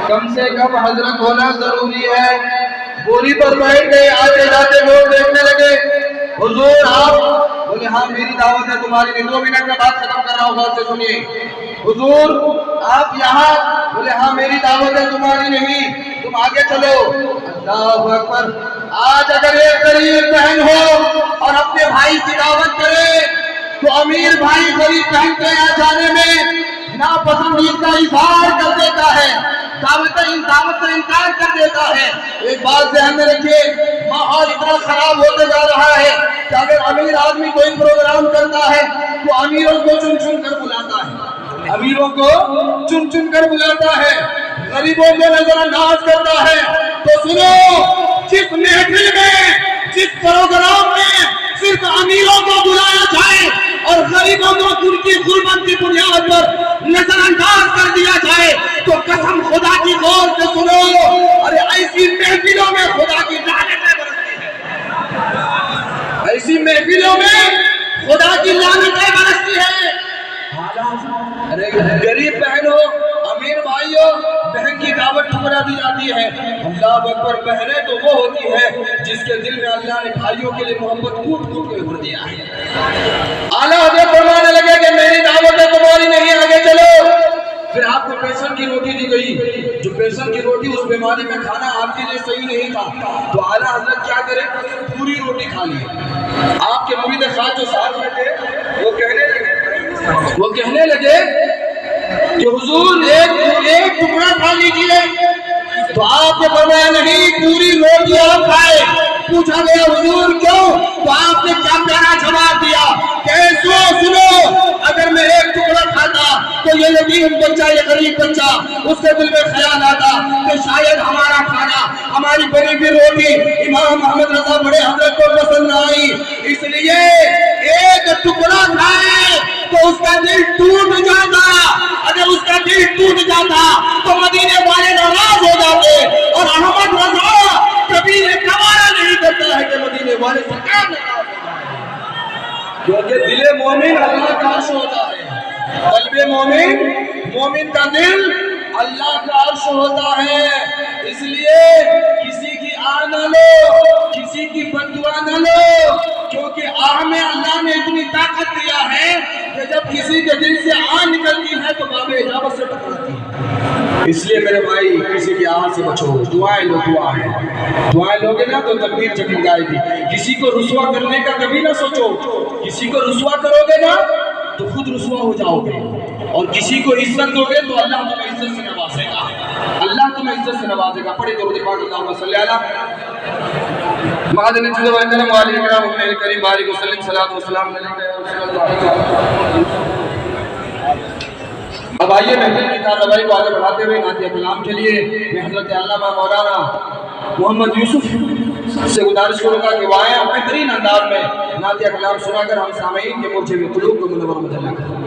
کم سے کم حضرت ہونا ضروری ہے. بوری پر بیٹھ گئے, آتے جاتے لوگ دیکھنے لگے, حضور آپ؟ بولے ہاں میری دعوت ہے تمہاری نہیں. 2 منٹ میں بات ختم کر رہا ہوں, غور سے سنیے. حضور آپ یہاں؟ بولے ہاں میری دعوت ہے تمہاری نہیں, تم آگے چلو. اللہ اکبر. آج اگر ایک غریب بہن ہو اور اپنے بھائی کی دعوت کرے تو امیر بھائی غریب بہن کے یہاں جانے میں ناپسندیدگی کا اظہار کر دیتا ہے, دعوت کا انکار کر دیتا ہے. ایک بات ذہن میں رکھیے, ماحول اتنا خراب ہوتے جا رہا ہے کہ اگر امیر آدمی کوئی پروگرام کرتا ہے تو امیروں کو چن چن کر بلاتا ہے, امیروں کو چن چن کر بلاتا ہے, غریبوں کو نظر انداز کرتا ہے. تو سنو, جس محفل میں, جس پروگرام میں صرف امیروں کو بلایا جائے اور غریبوں کو ان کی غربت کی بنیاد پر نظر انداز کر دیا جائے تو قسم خدا کی غور سے سنو, ارے ایسی محفلوں میں خدا کی لعنتیں برستی ہیں, ایسی محفلوں میں خدا کی لعنتیں برستی ہیں. ارے غریب بہن ہو, امیر بھائی ہو, بہن کی دعوت ٹھکرا دی جاتی ہے. اللہ اکبر. بہنیں تو وہ ہوتی ہے جس کے دل میں اللہ نے بھائیوں کے لیے محبت کوٹ کوٹ کے بھر دیا ہے. اعلیٰ حضرت فرمانے لگے کہ میری دعوت ہے تمہاری نہیں, آگے چلو. پھر آپ کو بیسن کی روٹی دی گئی, جو بیسن کی روٹی اس بیماری میں کھانا آپ کے لیے صحیح نہیں تھا, تو اعلیٰ حضرت کیا کرے, پوری روٹی کھا لی. آپ کے مرید خاص جو ساتھ میں تھے وہ کہنے لگے کہ حضور ایک ٹکڑا کھا لیجیے. تو آپ نے فرمایا نہیں, پوری روٹی آپ کھائے. پوچھا گیا حضور کیوں؟ تو آپ نے کیا پیارا جواب دیا کہ سنو, اگر میں ایک ٹکڑا کھاتا تو یہ یتیم بچہ, یہ غریب بچہ, اس کے دل میں خیال آتا کہ شاید ہمارا کھانا, ہماری بنی ہوئی روٹی امام محمد رضا بڑے حضرت کو پسند نہ آئی, اس لیے ایک ٹکڑا کھائے تو اس کا دل ٹوٹ جاتا. اگر اس کا دل ٹوٹ جاتا تو مدینے والے ناراض ہو جاتے, اور احمد رضا کبھی یہ گوارا نہیں کرتا ہے کہ مدینے والے سرکار ناراض ہو جائے, کیونکہ دل مومن اللہ کا عرش ہوتا ہے. قلب مومن کا دل اللہ کا عرش ہوتا ہے. اس لیے کسی کی آہ نہ لو, کسی کی بددعا نہ لو, کیونکہ آہ میں اللہ نے اتنی طاقت دیا ہے کہ جب کسی کے دل سے آہ نکلتی ہے تو باب اجابت سے ٹکراتی ہے. اس لیے میرے بھائی, کسی کی آہ سے بچو, دعائیں لو. دعائیں لوگے نا تو تقدیر چمک جائے گی. کسی کو رسوا کرنے کا کبھی نہ سوچو, کسی کو رسوا کرو گے نا تو خود رسوا ہو جاؤ گے, اور کسی کو عزت دو گے تو اللہ تمہیں عزت سے نوازے گا, اللہ تمہیں عزت سے نوازے گا. پڑھے درود پاک اللہم صلی علی معدن جزو اکرم علی اکرام امیر کریم بارک وسلم صلاۃ وسلام علیکہ یا رسول اللہ. اب آئیے محفل کی کارروائی کو آگے بڑھاتے ہوئے نعت کلام کے لیے میں حضرت علامہ مولانا محمد یوسف سے گزارش کروں گا کہ وہ آئیں اور بہترین انداز میں نعت کلام سنا کر ہم سامعین کے مورچے میں قلوب کو منور مجلہ کریں.